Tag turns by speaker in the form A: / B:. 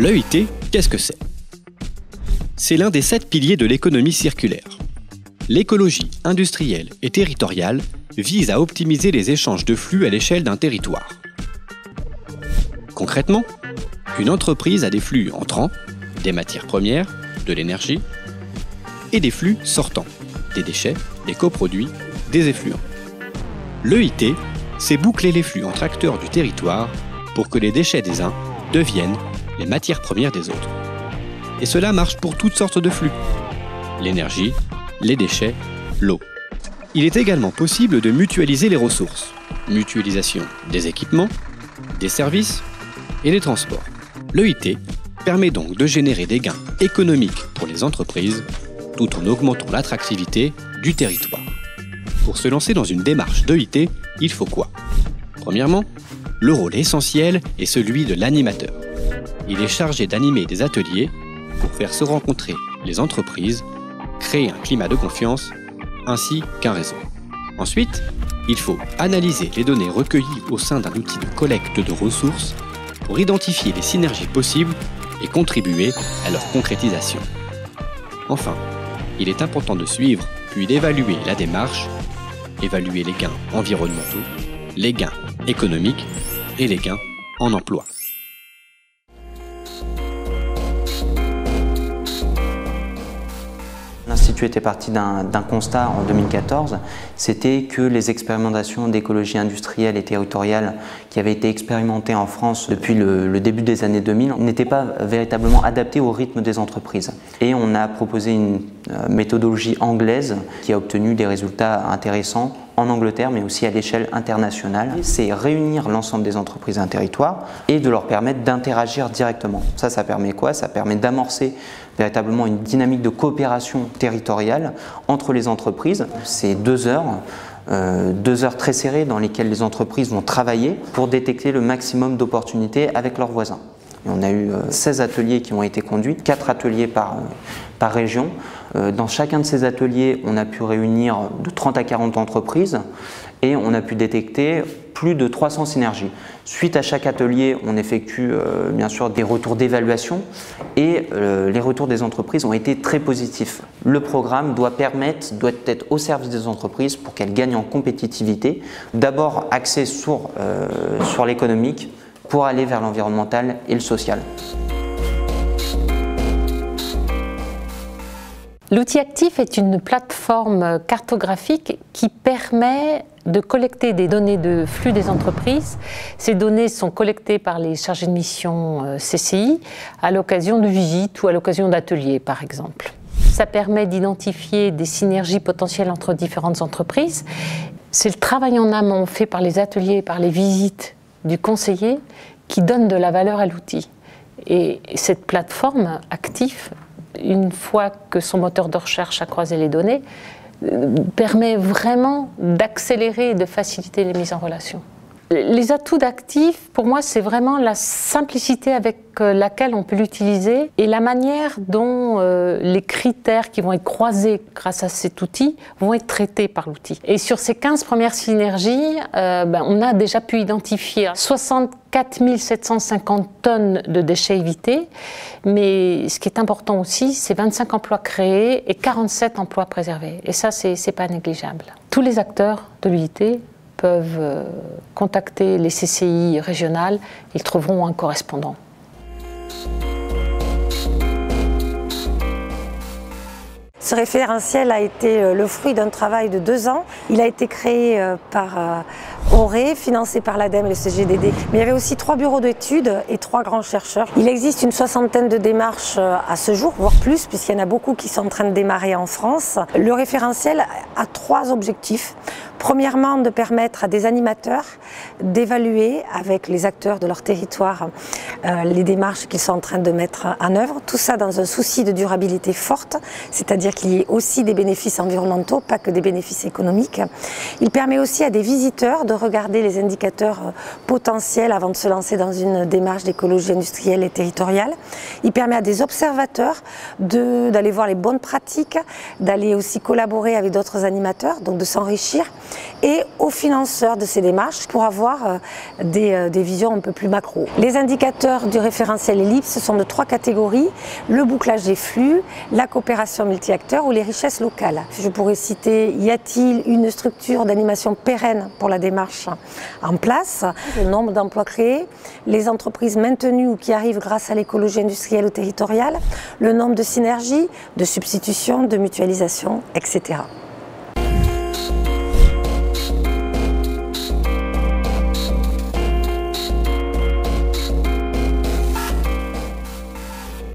A: L'EIT, qu'est-ce que c'est? C'est l'un des 7 piliers de l'économie circulaire. L'écologie industrielle et territoriale vise à optimiser les échanges de flux à l'échelle d'un territoire. Concrètement, une entreprise a des flux entrants, des matières premières, de l'énergie, et des flux sortants, des déchets, des coproduits, des effluents. L'EIT, c'est boucler les flux entre acteurs du territoire pour que les déchets des uns deviennent les matières premières des autres. Et cela marche pour toutes sortes de flux. L'énergie, les déchets, l'eau. Il est également possible de mutualiser les ressources. Mutualisation des équipements, des services et des transports. L'EIT permet donc de générer des gains économiques pour les entreprises tout en augmentant l'attractivité du territoire. Pour se lancer dans une démarche d'EIT, il faut quoi? Premièrement, le rôle essentiel est celui de l'animateur. Il est chargé d'animer des ateliers pour faire se rencontrer les entreprises, créer un climat de confiance, ainsi qu'un réseau. Ensuite, il faut analyser les données recueillies au sein d'un outil de collecte de ressources pour identifier les synergies possibles et contribuer à leur concrétisation. Enfin, il est important de suivre puis d'évaluer la démarche, évaluer les gains environnementaux, les gains économiques et les gains en emploi.
B: L'Institut était parti d'un constat en 2014, c'était que les expérimentations d'écologie industrielle et territoriale qui avaient été expérimentées en France depuis le début des années 2000 n'étaient pas véritablement adaptées au rythme des entreprises. Et on a proposé une méthodologie anglaise qui a obtenu des résultats intéressants en Angleterre, mais aussi à l'échelle internationale. C'est réunir l'ensemble des entreprises d'un territoire et de leur permettre d'interagir directement. Ça permet quoi? Ça permet d'amorcer véritablement une dynamique de coopération territoriale entre les entreprises. C'est 2 heures très serrées dans lesquelles les entreprises vont travailler pour détecter le maximum d'opportunités avec leurs voisins. Et on a eu 16 ateliers qui ont été conduits, 4 ateliers par région. Dans chacun de ces ateliers, on a pu réunir de 30 à 40 entreprises et on a pu détecter plus de 300 synergies. Suite à chaque atelier, on effectue bien sûr des retours d'évaluation et les retours des entreprises ont été très positifs. Le programme doit être au service des entreprises pour qu'elles gagnent en compétitivité. D'abord axé sur l'économique pour aller vers l'environnemental et le social.
C: L'outil Actif est une plateforme cartographique qui permet de collecter des données de flux des entreprises. Ces données sont collectées par les chargés de mission CCI à l'occasion de visites ou à l'occasion d'ateliers, par exemple. Ça permet d'identifier des synergies potentielles entre différentes entreprises. C'est le travail en amont fait par les ateliers et par les visites du conseiller qui donne de la valeur à l'outil. Et cette plateforme Actif, une fois que son moteur de recherche a croisé les données, permet vraiment d'accélérer et de faciliter les mises en relation. Les atouts d'Actif, pour moi, c'est vraiment la simplicité avec laquelle on peut l'utiliser et la manière dont les critères qui vont être croisés grâce à cet outil vont être traités par l'outil. Et sur ces 15 premières synergies, on a déjà pu identifier 64 750 tonnes de déchets évités, mais ce qui est important aussi, c'est 25 emplois créés et 47 emplois préservés. Et ça, c'est pas négligeable. Tous les acteurs de l'UIT peuvent contacter les CCI régionales, ils trouveront un correspondant.
D: Ce référentiel a été le fruit d'un travail de 2 ans. Il a été créé par ORE, financé par l'ADEME et le CGDD. Mais il y avait aussi 3 bureaux d'études et 3 grands chercheurs. Il existe une 60aine de démarches à ce jour, voire plus, puisqu'il y en a beaucoup qui sont en train de démarrer en France. Le référentiel a 3 objectifs. Premièrement, de permettre à des animateurs d'évaluer avec les acteurs de leur territoire les démarches qu'ils sont en train de mettre en œuvre. Tout ça dans un souci de durabilité forte, c'est-à-dire qu'il y ait aussi des bénéfices environnementaux, pas que des bénéfices économiques. Il permet aussi à des visiteurs de regarder les indicateurs potentiels avant de se lancer dans une démarche d'écologie industrielle et territoriale. Il permet à des observateurs d'aller voir les bonnes pratiques, d'aller aussi collaborer avec d'autres animateurs, donc de s'enrichir, et aux financeurs de ces démarches pour avoir des visions un peu plus macro. Les indicateurs du référentiel Ellipse sont de 3 catégories: le bouclage des flux, la coopération multi-acteurs ou les richesses locales. Je pourrais citer: y a-t-il une structure d'animation pérenne pour la démarche en place? Le nombre d'emplois créés, les entreprises maintenues ou qui arrivent grâce à l'écologie industrielle ou territoriale, le nombre de synergies, de substitutions, de mutualisation, etc.